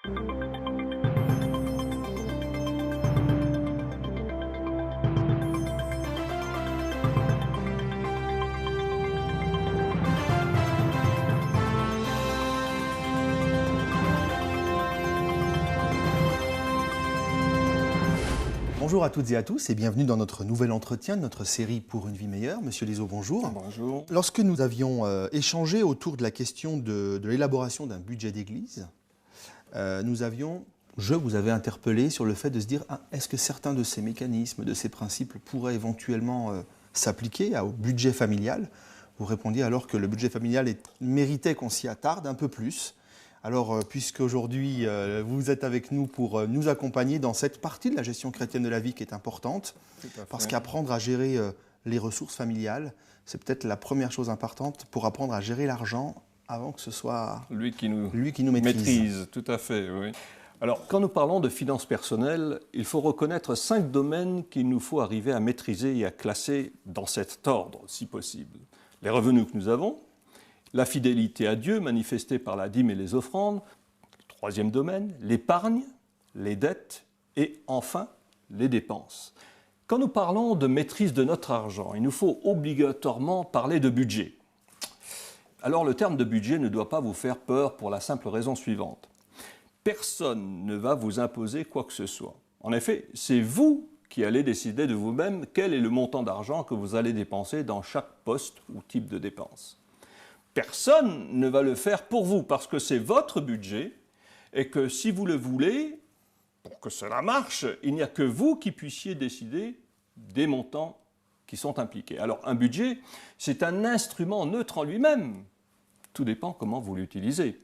Bonjour à toutes et à tous et bienvenue dans notre nouvel entretien de notre série Pour une vie meilleure. Monsieur Lizo, bonjour. Bonjour. Lorsque nous avions échangé autour de la question de l'élaboration d'un budget d'église, je vous avais interpellé sur le fait de se dire est-ce que certains de ces mécanismes, de ces principes pourraient éventuellement s'appliquer au budget familial? Vous répondiez alors que le budget familial méritait qu'on s'y attarde un peu plus. Alors, puisque aujourd'hui vous êtes avec nous pour nous accompagner dans cette partie de la gestion chrétienne de la vie qui est importante, parce qu'apprendre à gérer les ressources familiales, c'est peut-être la première chose importante pour apprendre à gérer l'argent avant que ce soit lui qui nous maîtrise. Tout à fait, oui. Alors, quand nous parlons de finances personnelles, il faut reconnaître 5 domaines qu'il nous faut arriver à maîtriser et à classer dans cet ordre, si possible. Les revenus que nous avons, la fidélité à Dieu manifestée par la dîme et les offrandes, troisième domaine, l'épargne, les dettes et enfin les dépenses. Quand nous parlons de maîtrise de notre argent, il nous faut obligatoirement parler de budget. Alors le terme de budget ne doit pas vous faire peur pour la simple raison suivante. Personne ne va vous imposer quoi que ce soit. En effet, c'est vous qui allez décider de vous-même quel est le montant d'argent que vous allez dépenser dans chaque poste ou type de dépense. Personne ne va le faire pour vous parce que c'est votre budget et que si vous le voulez, pour que cela marche, il n'y a que vous qui puissiez décider des montants qui sont impliqués. Alors un budget, c'est un instrument neutre en lui-même. Tout dépend comment vous l'utilisez.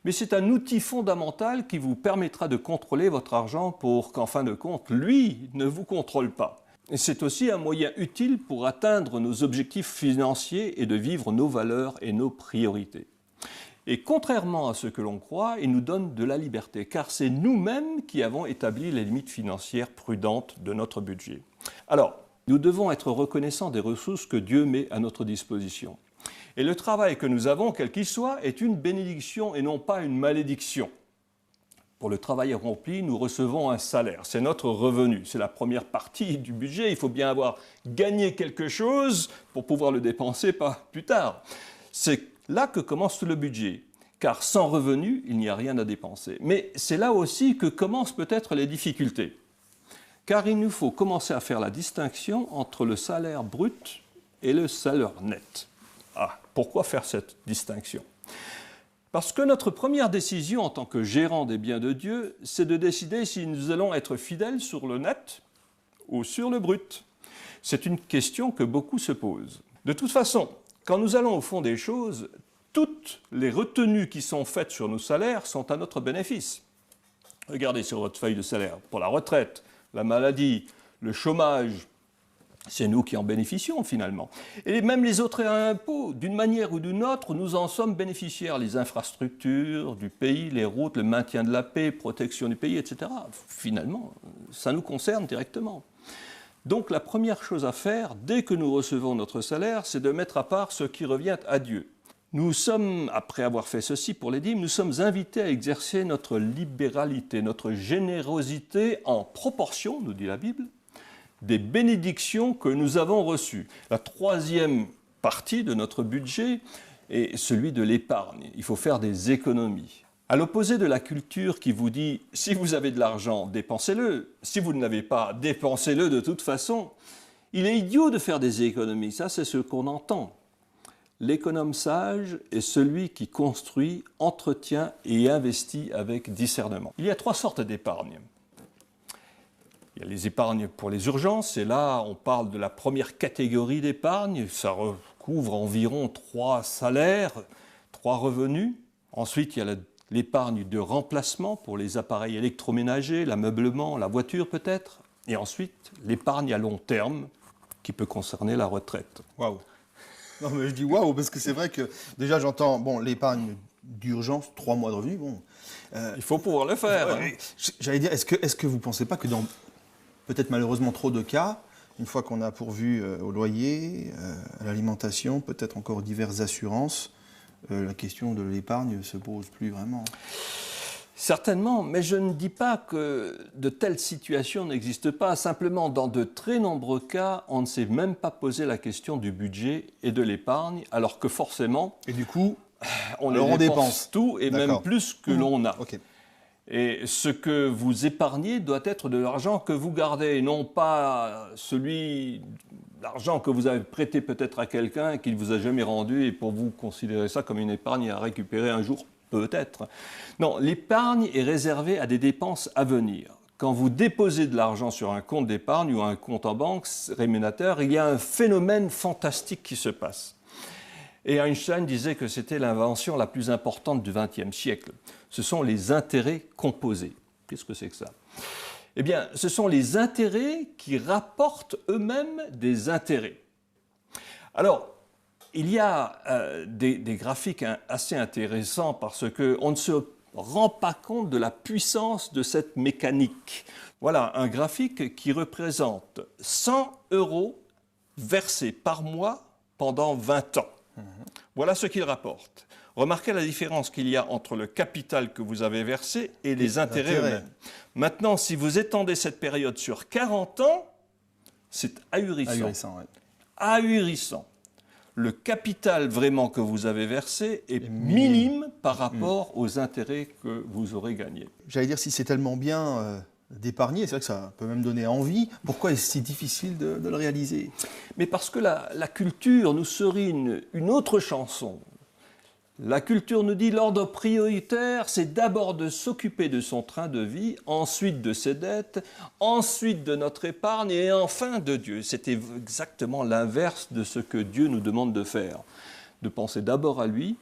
Mais c'est un outil fondamental qui vous permettra de contrôler votre argent pour qu'en fin de compte, lui ne vous contrôle pas. Et c'est aussi un moyen utile pour atteindre nos objectifs financiers et de vivre nos valeurs et nos priorités. Et contrairement à ce que l'on croit, il nous donne de la liberté, car c'est nous-mêmes qui avons établi les limites financières prudentes de notre budget. Alors, nous devons être reconnaissants des ressources que Dieu met à notre disposition. Et le travail que nous avons, quel qu'il soit, est une bénédiction et non pas une malédiction. Pour le travail accompli, nous recevons un salaire, c'est notre revenu, c'est la première partie du budget, il faut bien avoir gagné quelque chose pour pouvoir le dépenser plus tard. C'est là que commence le budget, car sans revenu, il n'y a rien à dépenser. Mais c'est là aussi que commencent peut-être les difficultés, car il nous faut commencer à faire la distinction entre le salaire brut et le salaire net. Pourquoi faire cette distinction ? Parce que notre première décision en tant que gérant des biens de Dieu, c'est de décider si nous allons être fidèles sur le net ou sur le brut. C'est une question que beaucoup se posent. De toute façon, quand nous allons au fond des choses, toutes les retenues qui sont faites sur nos salaires sont à notre bénéfice. Regardez sur votre feuille de salaire, pour la retraite, la maladie, le chômage, c'est nous qui en bénéficions finalement. Et même les autres impôts, d'une manière ou d'une autre, nous en sommes bénéficiaires. Les infrastructures du pays, les routes, le maintien de la paix, protection du pays, etc. Finalement, ça nous concerne directement. Donc la première chose à faire, dès que nous recevons notre salaire, c'est de mettre à part ce qui revient à Dieu. Nous sommes, après avoir fait ceci pour les dîmes, nous sommes invités à exercer notre libéralité, notre générosité en proportion, nous dit la Bible, des bénédictions que nous avons reçues. La troisième partie de notre budget est celui de l'épargne. Il faut faire des économies. À l'opposé de la culture qui vous dit « si vous avez de l'argent, dépensez-le. Si vous ne l'avez pas, dépensez-le de toute façon », il est idiot de faire des économies. Ça, c'est ce qu'on entend. L'économe sage est celui qui construit, entretient et investit avec discernement. Il y a 3 sortes d'épargne. Il y a les épargnes pour les urgences, et là, on parle de la première catégorie d'épargne. Ça recouvre environ 3 salaires, 3 revenus. Ensuite, il y a l'épargne de remplacement pour les appareils électroménagers, l'ameublement, la voiture peut-être. Et ensuite, l'épargne à long terme, qui peut concerner la retraite. Waouh! Non, mais je dis waouh, parce que c'est vrai que déjà j'entends, l'épargne d'urgence, 3 mois de revenus, il faut pouvoir le faire. J'allais dire, est-ce que vous ne pensez pas que dans peut-être malheureusement trop de cas, une fois qu'on a pourvu au loyer, à l'alimentation, peut-être encore diverses assurances, la question de l'épargne ne se pose plus vraiment? Certainement, mais je ne dis pas que de telles situations n'existent pas. Simplement, dans de très nombreux cas, on ne s'est même pas posé la question du budget et de l'épargne, alors que forcément, Et du coup, on dépense tout et même plus que l'on a. Ok. Et ce que vous épargnez doit être de l'argent que vous gardez, et non pas l'argent que vous avez prêté peut-être à quelqu'un et qu'il ne vous a jamais rendu, et pour vous considérer ça comme une épargne à récupérer un jour. Peut-être. Non, l'épargne est réservée à des dépenses à venir. Quand vous déposez de l'argent sur un compte d'épargne ou un compte en banque rémunérateur, il y a un phénomène fantastique qui se passe. Et Einstein disait que c'était l'invention la plus importante du XXe siècle. Ce sont les intérêts composés. Qu'est-ce que c'est que ça? Eh bien, ce sont les intérêts qui rapportent eux-mêmes des intérêts. Alors, il y a des graphiques assez intéressants parce qu'on ne se rend pas compte de la puissance de cette mécanique. Voilà un graphique qui représente 100 € versés par mois pendant 20 ans. Voilà ce qu'il rapporte. Remarquez la différence qu'il y a entre le capital que vous avez versé et les intérêts eux-mêmes. Maintenant, si vous étendez cette période sur 40 ans, c'est ahurissant. Ahurissant, ouais. Ahurissant. Le capital vraiment que vous avez versé est minime par rapport aux intérêts que vous aurez gagnés. J'allais dire, si c'est tellement bien d'épargner, c'est vrai que ça peut même donner envie, pourquoi est-ce si difficile de le réaliser? Mais parce que la culture nous serine une autre chanson. La culture nous dit l'ordre prioritaire, c'est d'abord de s'occuper de son train de vie, ensuite de ses dettes, ensuite de notre épargne et enfin de Dieu. C'était exactement l'inverse de ce que Dieu nous demande de faire. De penser d'abord à lui,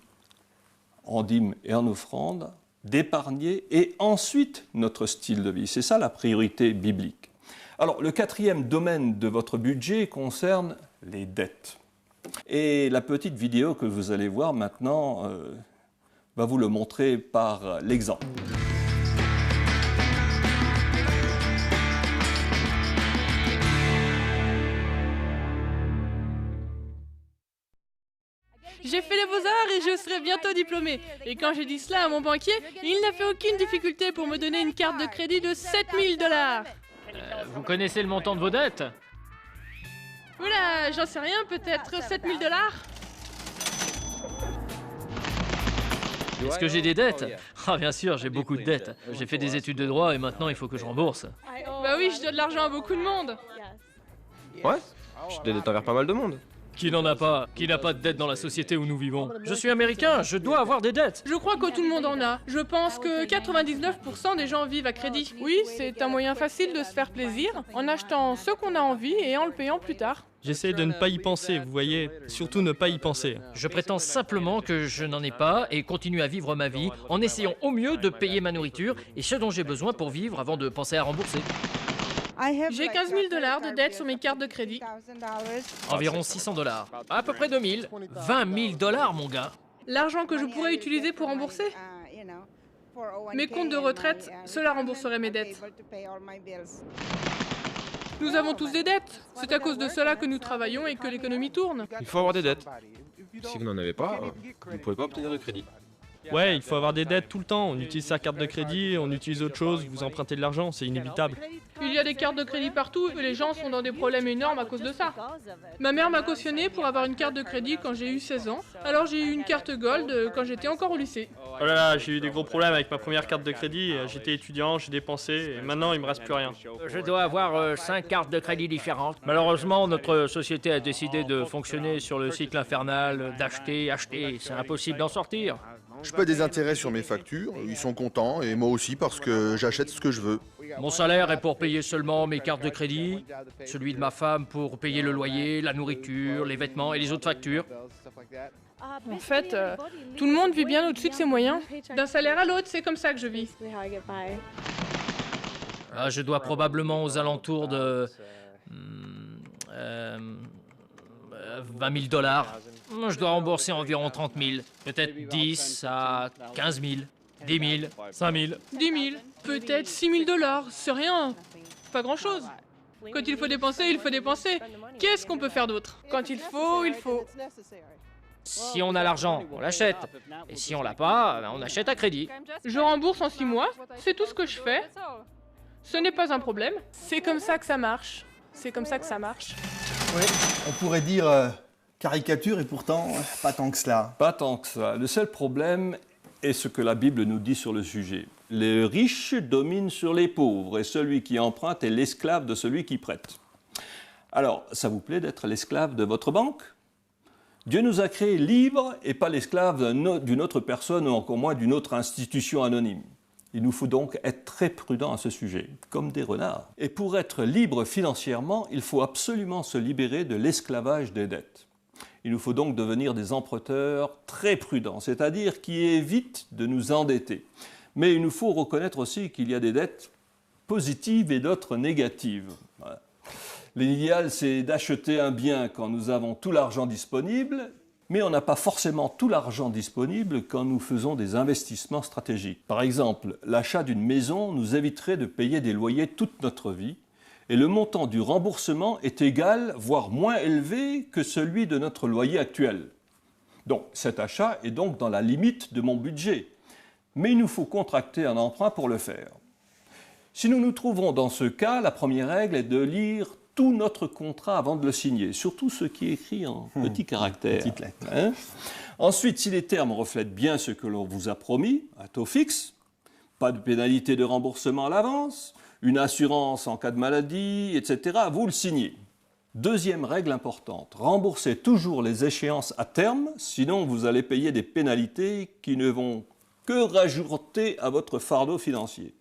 en dîme et en offrande, d'épargner et ensuite notre style de vie. C'est ça la priorité biblique. Alors le quatrième domaine de votre budget concerne les dettes. Et la petite vidéo que vous allez voir maintenant va vous le montrer par l'exemple. J'ai fait les beaux-arts et je serai bientôt diplômée. Et quand j'ai dit cela à mon banquier, il n'a fait aucune difficulté pour me donner une carte de crédit de 7000 $. Vous connaissez le montant de vos dettes? Oula, j'en sais rien, peut-être 7000 $. Est-ce que j'ai des dettes? Ah bien sûr, j'ai beaucoup de dettes. J'ai fait des études de droit et maintenant il faut que je rembourse. Bah oui, je dois de l'argent à beaucoup de monde. Ouais, j'ai des dettes envers pas mal de monde. Qui n'en a pas? Qui n'a pas de dettes dans la société où nous vivons? Je suis américain, je dois avoir des dettes. Je crois que tout le monde en a. Je pense que 99% des gens vivent à crédit. Oui, c'est un moyen facile de se faire plaisir en achetant ce qu'on a envie et en le payant plus tard. J'essaie de ne pas y penser, vous voyez, surtout ne pas y penser. Je prétends simplement que je n'en ai pas et continue à vivre ma vie en essayant au mieux de payer ma nourriture et ce dont j'ai besoin pour vivre avant de penser à rembourser. J'ai 15 000 $ de dettes sur mes cartes de crédit. Environ 600 $. À peu près 2000. 20 000 $, mon gars. L'argent que je pourrais utiliser pour rembourser? Mes comptes de retraite, cela rembourserait mes dettes. Nous avons tous des dettes. C'est à cause de cela que nous travaillons et que l'économie tourne. Il faut avoir des dettes. Si vous n'en avez pas, vous ne pouvez pas obtenir de crédit. Ouais, il faut avoir des dettes tout le temps. On utilise sa carte de crédit, on utilise autre chose, vous empruntez de l'argent, c'est inévitable. Il y a des cartes de crédit partout et les gens sont dans des problèmes énormes à cause de ça. Ma mère m'a cautionné pour avoir une carte de crédit quand j'ai eu 16 ans. Alors j'ai eu une carte Gold quand j'étais encore au lycée. Oh là là, j'ai eu des gros problèmes avec ma première carte de crédit. J'étais étudiant, j'ai dépensé et maintenant il me reste plus rien. Je dois avoir 5 cartes de crédit différentes. Malheureusement, notre société a décidé de fonctionner sur le cycle infernal d'acheter, acheter. C'est impossible d'en sortir. Je paie des intérêts sur mes factures, ils sont contents, et moi aussi parce que j'achète ce que je veux. Mon salaire est pour payer seulement mes cartes de crédit, celui de ma femme pour payer le loyer, la nourriture, les vêtements et les autres factures. En fait, tout le monde vit bien au-dessus de ses moyens. D'un salaire à l'autre, c'est comme ça que je vis. Ah, je dois probablement aux alentours de 20 000 $. Je dois rembourser environ 30 000, peut-être 10 à 15 000, 10 000, 5 000. 10 000, peut-être 6 000 $, c'est rien. Pas grand-chose. Quand il faut dépenser, il faut dépenser. Qu'est-ce qu'on peut faire d'autre? Quand il faut, il faut. Si on a l'argent, on l'achète. Et si on l'a pas, on achète à crédit. Je rembourse en 6 mois, c'est tout ce que je fais. Ce n'est pas un problème. C'est comme ça que ça marche. C'est comme ça que ça marche. Oui, on pourrait dire caricature et pourtant pas tant que cela. Pas tant que ça. Le seul problème est ce que la Bible nous dit sur le sujet. Les riches dominent sur les pauvres et celui qui emprunte est l'esclave de celui qui prête. Alors, ça vous plaît d'être l'esclave de votre banque ? Dieu nous a créés libres et pas l'esclave d'une autre personne ou encore moins d'une autre institution anonyme. Il nous faut donc être très prudents à ce sujet, comme des renards. Et pour être libre financièrement, il faut absolument se libérer de l'esclavage des dettes. Il nous faut donc devenir des emprunteurs très prudents, c'est-à-dire qui évitent de nous endetter. Mais il nous faut reconnaître aussi qu'il y a des dettes positives et d'autres négatives. Voilà. L'idéal, c'est d'acheter un bien quand nous avons tout l'argent disponible, mais on n'a pas forcément tout l'argent disponible quand nous faisons des investissements stratégiques. Par exemple, l'achat d'une maison nous éviterait de payer des loyers toute notre vie, et le montant du remboursement est égal, voire moins élevé que celui de notre loyer actuel. Donc, cet achat est donc dans la limite de mon budget, mais il nous faut contracter un emprunt pour le faire. Si nous nous trouvons dans ce cas, la première règle est de lire tout notre contrat avant de le signer, surtout ce qui est écrit en petits caractères. Petite lettre. Hein? Ensuite, si les termes reflètent bien ce que l'on vous a promis, un taux fixe, pas de pénalité de remboursement à l'avance, une assurance en cas de maladie, etc., vous le signez. Deuxième règle importante, remboursez toujours les échéances à terme, sinon vous allez payer des pénalités qui ne vont que rajouter à votre fardeau financier.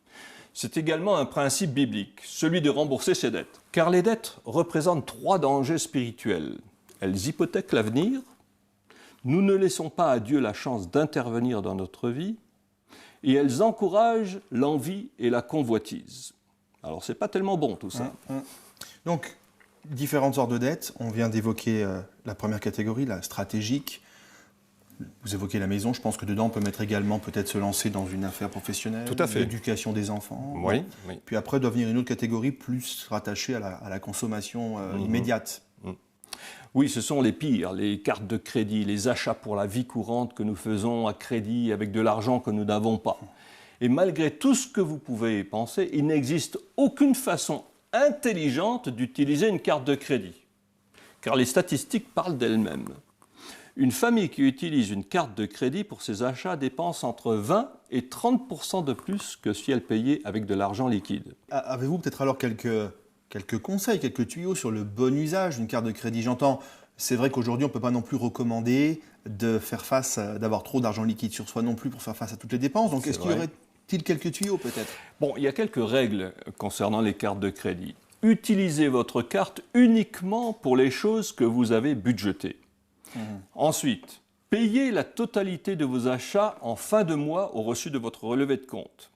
C'est également un principe biblique, celui de rembourser ses dettes. Car les dettes représentent 3 dangers spirituels. Elles hypothèquent l'avenir, nous ne laissons pas à Dieu la chance d'intervenir dans notre vie, et elles encouragent l'envie et la convoitise. Alors, c'est pas tellement bon tout ça. Donc, différentes sortes de dettes. On vient d'évoquer la première catégorie, la stratégique. Vous évoquez la maison, je pense que dedans on peut mettre également peut-être se lancer dans une affaire professionnelle, Tout à fait. l'éducation des enfants. Oui, oui. Puis après doit venir une autre catégorie plus rattachée à la consommation immédiate. Oui, ce sont les pires, les cartes de crédit, les achats pour la vie courante que nous faisons à crédit avec de l'argent que nous n'avons pas. Et malgré tout ce que vous pouvez penser, il n'existe aucune façon intelligente d'utiliser une carte de crédit. Car les statistiques parlent d'elles-mêmes. Une famille qui utilise une carte de crédit pour ses achats dépense entre 20 et 30% de plus que si elle payait avec de l'argent liquide. Avez-vous peut-être alors quelques conseils, quelques tuyaux sur le bon usage d'une carte de crédit? J'entends, c'est vrai qu'aujourd'hui on ne peut pas non plus recommander de faire face, d'avoir trop d'argent liquide sur soi non plus pour faire face à toutes les dépenses. Donc est-ce qu'il y aurait-il quelques tuyaux peut-être? Bon, il y a quelques règles concernant les cartes de crédit. Utilisez votre carte uniquement pour les choses que vous avez budgétées. Ensuite, payez la totalité de vos achats en fin de mois au reçu de votre relevé de compte.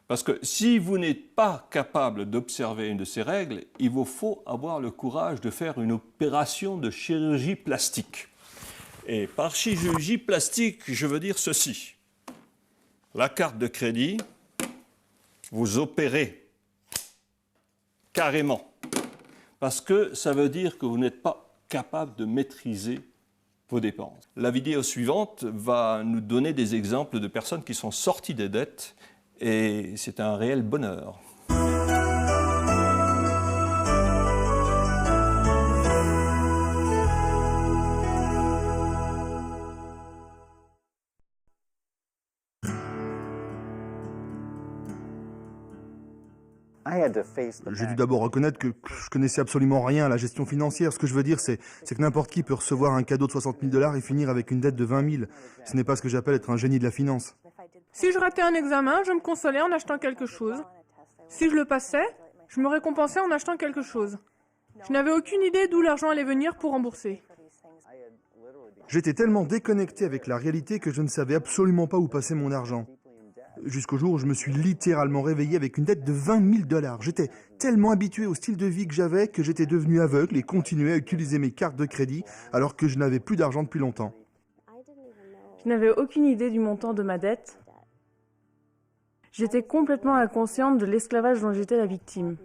Parce que si vous n'êtes pas capable d'observer une de ces règles, il vous faut avoir le courage de faire une opération de chirurgie plastique. Et par chirurgie plastique, je veux dire ceci. La carte de crédit, vous opérez carrément. Parce que ça veut dire que vous n'êtes pas capable de maîtriser vos dépenses. La vidéo suivante va nous donner des exemples de personnes qui sont sorties des dettes et c'est un réel bonheur. J'ai dû d'abord reconnaître que je connaissais absolument rien à la gestion financière. Ce que je veux dire, c'est que n'importe qui peut recevoir un cadeau de 60 000 $ et finir avec une dette de 20 000. Ce n'est pas ce que j'appelle être un génie de la finance. Si je ratais un examen, je me consolais en achetant quelque chose. Si je le passais, je me récompensais en achetant quelque chose. Je n'avais aucune idée d'où l'argent allait venir pour rembourser. J'étais tellement déconnecté avec la réalité que je ne savais absolument pas où passer mon argent. Jusqu'au jour où je me suis littéralement réveillé avec une dette de 20 000 $. J'étais tellement habitué au style de vie que j'avais que j'étais devenu aveugle et continuais à utiliser mes cartes de crédit alors que je n'avais plus d'argent depuis longtemps. Je n'avais aucune idée du montant de ma dette. J'étais complètement inconsciente de l'esclavage dont j'étais la victime.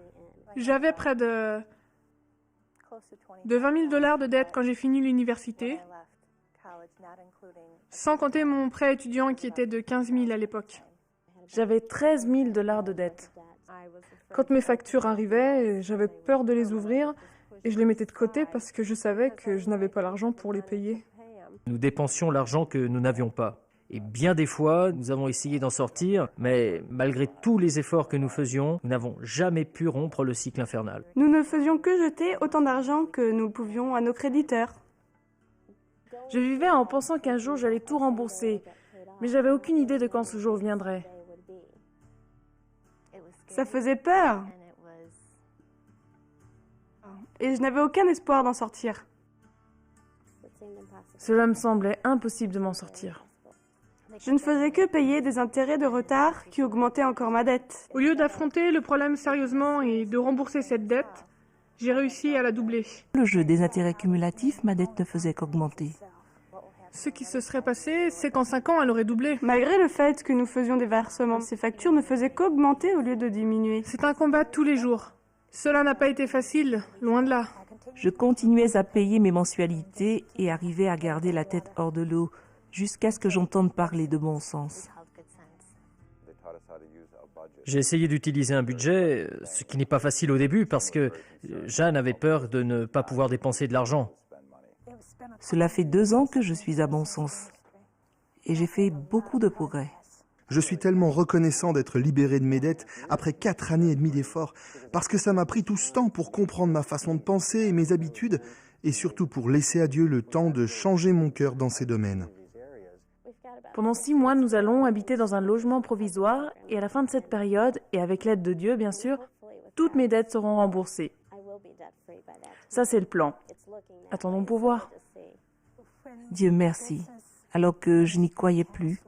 J'avais près de 20 000 $ de dette quand j'ai fini l'université. Sans compter mon prêt étudiant qui était de 15 000 à l'époque. J'avais 13 000 $ de dette. Quand mes factures arrivaient, j'avais peur de les ouvrir et je les mettais de côté parce que je savais que je n'avais pas l'argent pour les payer. Nous dépensions l'argent que nous n'avions pas. Et bien des fois, nous avons essayé d'en sortir, mais malgré tous les efforts que nous faisions, nous n'avons jamais pu rompre le cycle infernal. Nous ne faisions que jeter autant d'argent que nous pouvions à nos créditeurs. Je vivais en pensant qu'un jour j'allais tout rembourser, mais j'avais aucune idée de quand ce jour viendrait. Ça faisait peur. Et je n'avais aucun espoir d'en sortir. Cela me semblait impossible de m'en sortir. Je ne faisais que payer des intérêts de retard qui augmentaient encore ma dette. Au lieu d'affronter le problème sérieusement et de rembourser cette dette, j'ai réussi à la doubler. Le jeu des intérêts cumulatifs, ma dette ne faisait qu'augmenter. Ce qui se serait passé, c'est qu'en 5 ans, elle aurait doublé. Malgré le fait que nous faisions des versements, ces factures ne faisaient qu'augmenter au lieu de diminuer. C'est un combat de tous les jours. Cela n'a pas été facile, loin de là. Je continuais à payer mes mensualités et arrivais à garder la tête hors de l'eau jusqu'à ce que j'entende parler de bon sens. J'ai essayé d'utiliser un budget, ce qui n'est pas facile au début parce que Jeanne avait peur de ne pas pouvoir dépenser de l'argent. Cela fait 2 ans que je suis à bon sens et j'ai fait beaucoup de progrès. Je suis tellement reconnaissant d'être libéré de mes dettes après 4 années et demie d'efforts, parce que ça m'a pris tout ce temps pour comprendre ma façon de penser et mes habitudes, et surtout pour laisser à Dieu le temps de changer mon cœur dans ces domaines. Pendant 6 mois, nous allons habiter dans un logement provisoire, et à la fin de cette période, et avec l'aide de Dieu bien sûr, toutes mes dettes seront remboursées. Ça, c'est le plan. Attendons pour voir. Dieu merci. Alors que je n'y croyais plus,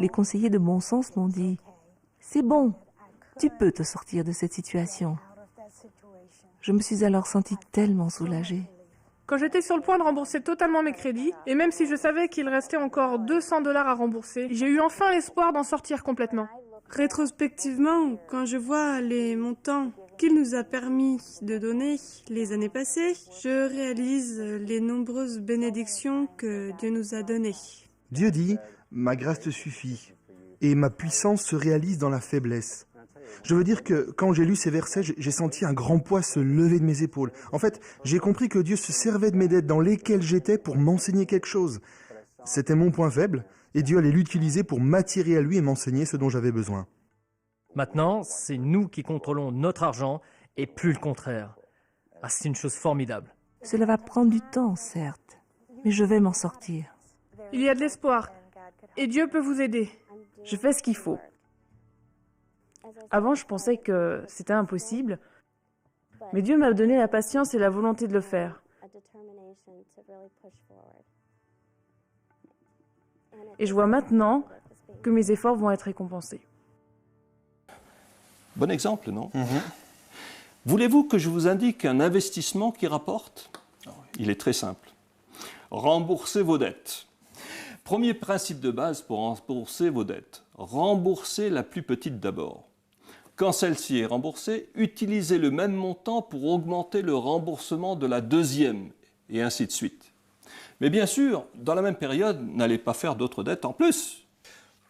les conseillers de bon sens m'ont dit « C'est bon, tu peux te sortir de cette situation. » Je me suis alors sentie tellement soulagée. Quand j'étais sur le point de rembourser totalement mes crédits, et même si je savais qu'il restait encore 200 $ à rembourser, j'ai eu enfin l'espoir d'en sortir complètement. Rétrospectivement, quand je vois les montants qu'il nous a permis de donner les années passées, je réalise les nombreuses bénédictions que Dieu nous a données. Dieu dit « Ma grâce te suffit » et ma puissance se réalise dans la faiblesse. Je veux dire que quand j'ai lu ces versets, j'ai senti un grand poids se lever de mes épaules. En fait, j'ai compris que Dieu se servait de mes dettes dans lesquelles j'étais pour m'enseigner quelque chose. C'était mon point faible, et Dieu allait l'utiliser pour m'attirer à lui et m'enseigner ce dont j'avais besoin. Maintenant, c'est nous qui contrôlons notre argent et plus le contraire. Ah, c'est une chose formidable. Cela va prendre du temps, certes, mais je vais m'en sortir. Il y a de l'espoir, et Dieu peut vous aider. Je fais ce qu'il faut. Avant, je pensais que c'était impossible, mais Dieu m'a donné la patience et la volonté de le faire. Et je vois maintenant que mes efforts vont être récompensés. Bon exemple, non? Voulez-vous que je vous indique un investissement qui rapporte? Il est très simple. Remboursez vos dettes. Premier principe de base pour rembourser vos dettes. Remboursez la plus petite d'abord. Quand celle-ci est remboursée, utilisez le même montant pour augmenter le remboursement de la deuxième, et ainsi de suite. Mais bien sûr, dans la même période, n'allez pas faire d'autres dettes en plus.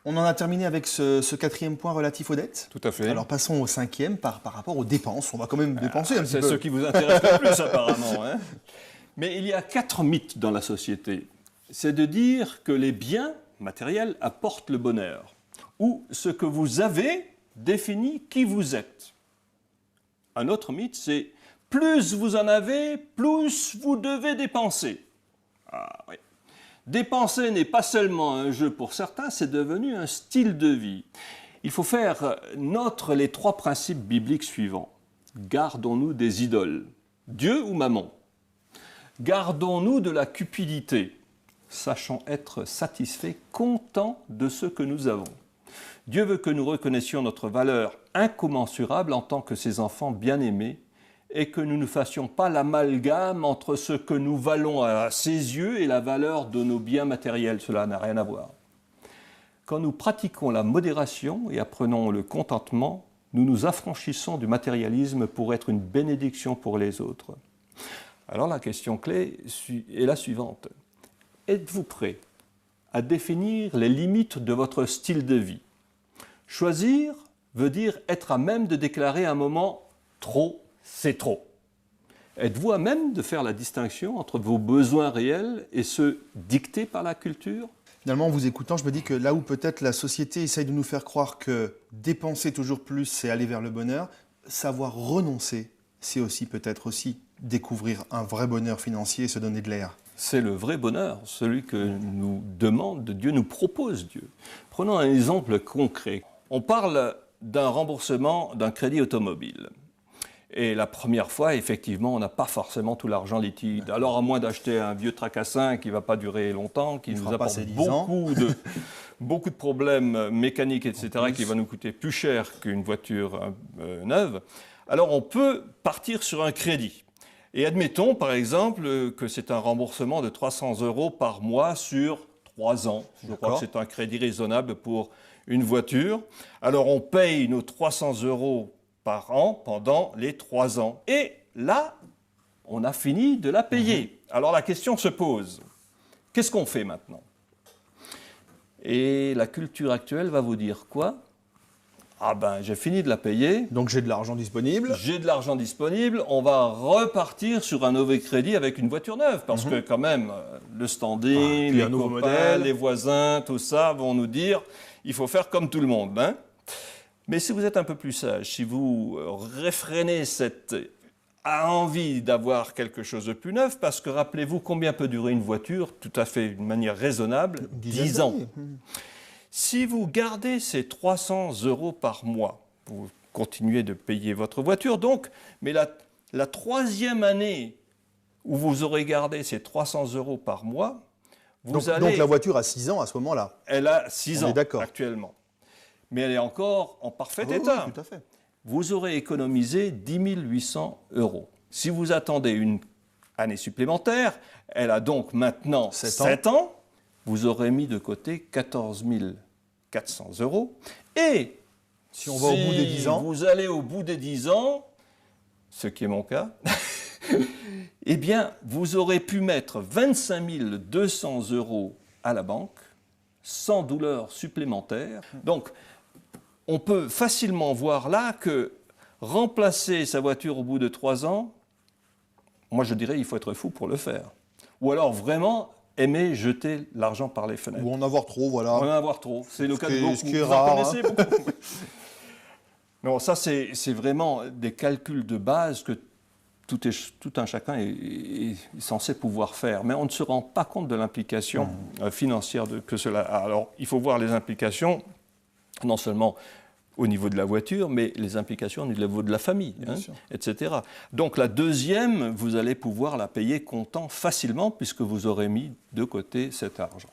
On en a terminé avec ce 4e point relatif aux dettes. Tout à fait. Alors passons au 5e par rapport aux dépenses. On va quand même dépenser un petit peu. C'est ce qui vous intéresse le plus apparemment. Hein. Mais il y a 4 mythes dans la société. C'est de dire que les biens matériels apportent le bonheur, ou ce que vous avez définit qui vous êtes. Un autre mythe, c'est plus vous en avez, plus vous devez dépenser. Ah oui. Dépenser n'est pas seulement un jeu pour certains, c'est devenu un style de vie. Il faut faire nôtre les 3 principes bibliques suivants. Gardons-nous des idoles, Dieu ou Mammon. Gardons-nous de la cupidité, sachant être satisfaits, contents de ce que nous avons. Dieu veut que nous reconnaissions notre valeur incommensurable en tant que ses enfants bien-aimés et que nous ne fassions pas l'amalgame entre ce que nous valons à ses yeux et la valeur de nos biens matériels. Cela n'a rien à voir. Quand nous pratiquons la modération et apprenons le contentement, nous nous affranchissons du matérialisme pour être une bénédiction pour les autres. Alors la question clé est la suivante. êtes-vous prêt à définir les limites de votre style de vie? Choisir veut dire être à même de déclarer à un moment « trop, c'est trop ». Êtes-vous à même de faire la distinction entre vos besoins réels et ceux dictés par la culture? Finalement, en vous écoutant, je me dis que là où peut-être la société essaye de nous faire croire que dépenser toujours plus, c'est aller vers le bonheur, savoir renoncer, c'est aussi peut-être aussi découvrir un vrai bonheur financier et se donner de l'air. C'est le vrai bonheur, celui que nous demande Dieu, nous propose Dieu. Prenons un exemple concret. On parle d'un remboursement d'un crédit automobile. Et la première fois, effectivement, on n'a pas forcément tout l'argent liquide. Alors, à moins d'acheter un vieux tracassin qui ne va pas durer longtemps, qui nous apporte beaucoup de problèmes mécaniques, etc., qui va nous coûter plus cher qu'une voiture neuve, alors on peut partir sur un crédit. Et admettons, par exemple, que c'est un remboursement de 300 € par mois sur 3 ans. Je crois que c'est un crédit raisonnable pour une voiture. Alors, on paye nos 300 € par an pendant les 3 ans. Et là, on a fini de la payer. Alors la question se pose, qu'est-ce qu'on fait maintenant? Et la culture actuelle va vous dire quoi? Ah ben, j'ai fini de la payer. Donc j'ai de l'argent disponible. J'ai de l'argent disponible, on va repartir sur un nouveau crédit avec une voiture neuve. Parce que quand même, le standing, les copains, les voisins, tout ça vont nous dire, il faut faire comme tout le monde, hein. Mais si vous êtes un peu plus sage, si vous réfrénez cette envie d'avoir quelque chose de plus neuf, parce que rappelez-vous combien peut durer une voiture, tout à fait d'une manière raisonnable, 10 ans. Si vous gardez ces 300 € par mois, vous continuez de payer votre voiture, donc, mais la troisième année où vous aurez gardé ces 300 € par mois, donc la voiture a 6 ans à ce moment-là. Elle a 6 ans actuellement. Mais elle est encore en parfait état. Oui, tout à fait. Vous aurez économisé 10 800 €. Si vous attendez une année supplémentaire, elle a donc maintenant 7 ans, vous aurez mis de côté 14 400 €. Et si on va au bout des 10 ans, vous allez au bout des 10 ans, ce qui est mon cas, eh bien, vous aurez pu mettre 25 200 € à la banque, sans douleur supplémentaire. Donc, on peut facilement voir là que remplacer sa voiture au bout de 3 ans, moi je dirais il faut être fou pour le faire. Ou alors vraiment aimer jeter l'argent par les fenêtres. Ou en avoir trop, voilà. Ou en avoir trop. C'est le cas de beaucoup. Ce qui est rare. Vous en connaissez beaucoup. Non, ça c'est vraiment des calculs de base que tout un chacun est censé pouvoir faire. Mais on ne se rend pas compte de l'implication financière que cela a. Alors, il faut voir les implications, non seulement au niveau de la voiture, mais les implications au niveau de la famille, etc. Donc la deuxième, vous allez pouvoir la payer comptant facilement, puisque vous aurez mis de côté cet argent.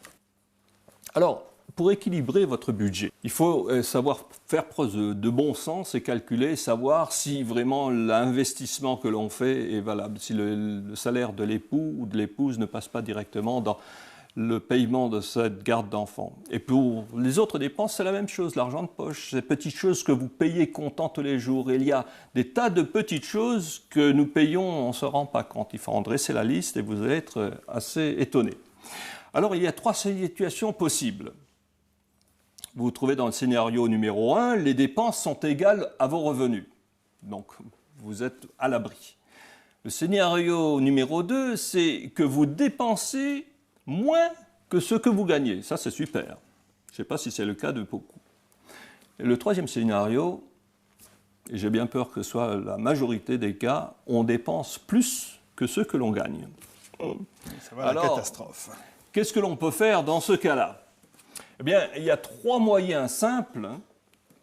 Alors, pour équilibrer votre budget, il faut savoir faire preuve de bon sens et calculer, savoir si vraiment l'investissement que l'on fait est valable, si le salaire de l'époux ou de l'épouse ne passe pas directement dans le paiement de cette garde d'enfants. Et pour les autres dépenses, c'est la même chose, l'argent de poche, ces petites choses que vous payez comptant tous les jours. Et il y a des tas de petites choses que nous payons, on ne se rend pas compte. Il faut en dresser la liste et vous allez être assez étonné. Alors, il y a 3 situations possibles. Vous vous trouvez dans le scénario numéro 1, les dépenses sont égales à vos revenus. Donc, vous êtes à l'abri. Le scénario numéro 2, c'est que vous dépensez moins que ce que vous gagnez. Ça, c'est super. Je ne sais pas si c'est le cas de beaucoup. Et le 3e scénario, et j'ai bien peur que ce soit la majorité des cas, on dépense plus que ce que l'on gagne. Ça va, la catastrophe. Qu'est-ce que l'on peut faire dans ce cas-là? Eh bien, il y a 3 moyens simples,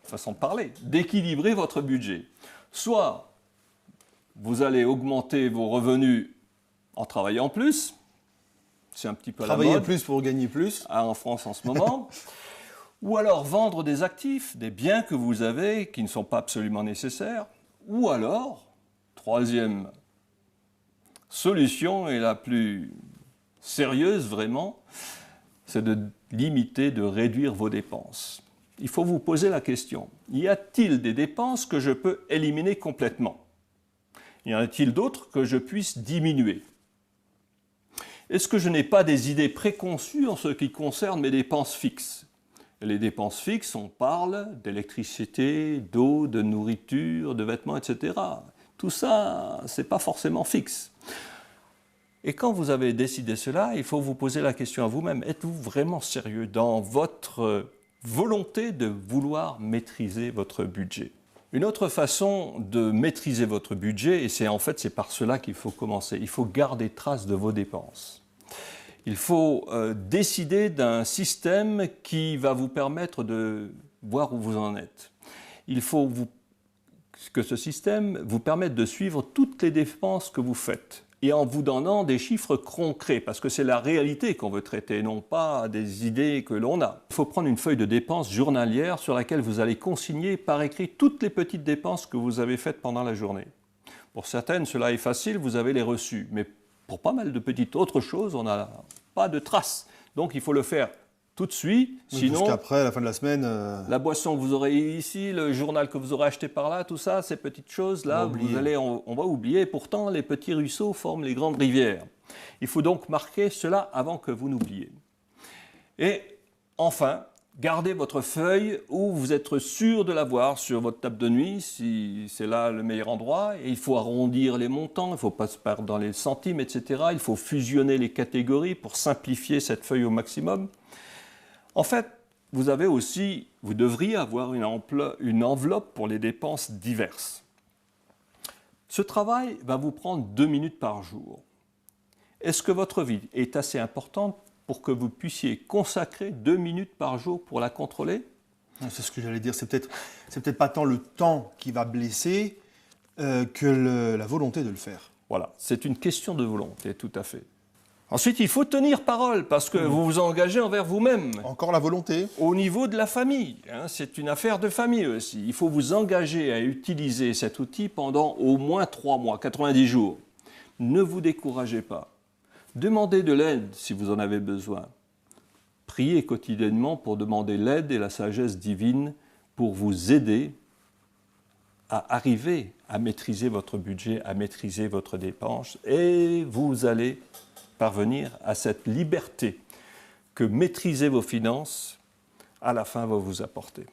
façon de parler, d'équilibrer votre budget. Soit vous allez augmenter vos revenus en travaillant plus, c'est un petit peu la mode. Travailler plus pour gagner plus. En France en ce moment. Ou alors vendre des actifs, des biens que vous avez qui ne sont pas absolument nécessaires. Ou alors, 3e solution et la plus sérieuse vraiment, c'est de limiter, de réduire vos dépenses. Il faut vous poser la question, y a-t-il des dépenses que je peux éliminer complètement? Y en a-t-il d'autres que je puisse diminuer? Est-ce que je n'ai pas des idées préconçues en ce qui concerne mes dépenses fixes? Les dépenses fixes, on parle d'électricité, d'eau, de nourriture, de vêtements, etc. Tout ça, ce n'est pas forcément fixe. Et quand vous avez décidé cela, il faut vous poser la question à vous-même. Êtes-vous vraiment sérieux dans votre volonté de vouloir maîtriser votre budget? Une autre façon de maîtriser votre budget, et c'est par cela qu'il faut commencer, il faut garder trace de vos dépenses. Il faut décider d'un système qui va vous permettre de voir où vous en êtes. Il faut que ce système vous permette de suivre toutes les dépenses que vous faites et en vous donnant des chiffres concrets, parce que c'est la réalité qu'on veut traiter, non pas des idées que l'on a. Il faut prendre une feuille de dépenses journalière sur laquelle vous allez consigner par écrit toutes les petites dépenses que vous avez faites pendant la journée. Pour certaines, cela est facile, vous avez les reçus, mais pour pas mal de petites autres choses, on n'a pas de traces. Donc il faut le faire tout de suite, sinon... Jusqu'après, à la fin de la semaine... La boisson que vous aurez ici, le journal que vous aurez acheté par là, tout ça, ces petites choses-là, on va oublier. Pourtant, les petits ruisseaux forment les grandes rivières. Il faut donc marquer cela avant que vous n'oubliez. Et enfin, gardez votre feuille où vous êtes sûr de l'avoir sur votre table de nuit, si c'est là le meilleur endroit. Et il faut arrondir les montants, il ne faut pas se perdre dans les centimes, etc. Il faut fusionner les catégories pour simplifier cette feuille au maximum. En fait, vous devriez avoir une enveloppe pour les dépenses diverses. Ce travail va vous prendre 2 minutes par jour. Est-ce que votre vie est assez importante pour que vous puissiez consacrer 2 minutes par jour pour la contrôler? C'est ce que j'allais dire, c'est peut-être pas tant le temps qui va blesser que la volonté de le faire. Voilà, c'est une question de volonté, tout à fait. Ensuite, il faut tenir parole, parce que vous vous engagez envers vous-même. Encore la volonté. Au niveau de la famille, c'est une affaire de famille aussi. Il faut vous engager à utiliser cet outil pendant au moins 3 mois, 90 jours. Ne vous découragez pas. Demandez de l'aide si vous en avez besoin. Priez quotidiennement pour demander l'aide et la sagesse divine pour vous aider à arriver à maîtriser votre budget, à maîtriser votre dépense, et vous allez parvenir à cette liberté que maîtriser vos finances, à la fin, va vous apporter.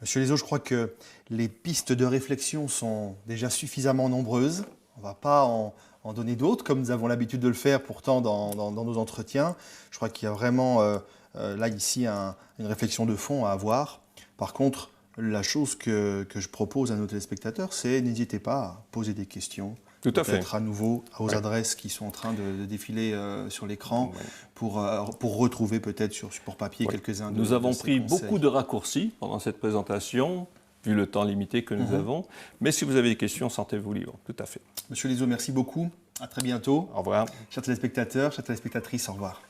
Monsieur Lézot, je crois que les pistes de réflexion sont déjà suffisamment nombreuses. On ne va pas en donner d'autres, comme nous avons l'habitude de le faire pourtant dans nos entretiens. Je crois qu'il y a vraiment, là, ici, une réflexion de fond à avoir. Par contre, la chose que je propose à nos téléspectateurs, c'est n'hésitez pas à poser des questions. Tout à fait. Peut-être à nouveau aux adresses qui sont en train de défiler sur l'écran pour retrouver peut-être sur support papier quelques-uns de ces conseils. Nous avons pris beaucoup de raccourcis pendant cette présentation, vu le temps limité que nous avons. Mais si vous avez des questions, sentez-vous libre. Tout à fait. Monsieur Lézot, merci beaucoup. À très bientôt. Au revoir. Chers téléspectateurs, chères téléspectatrices, au revoir.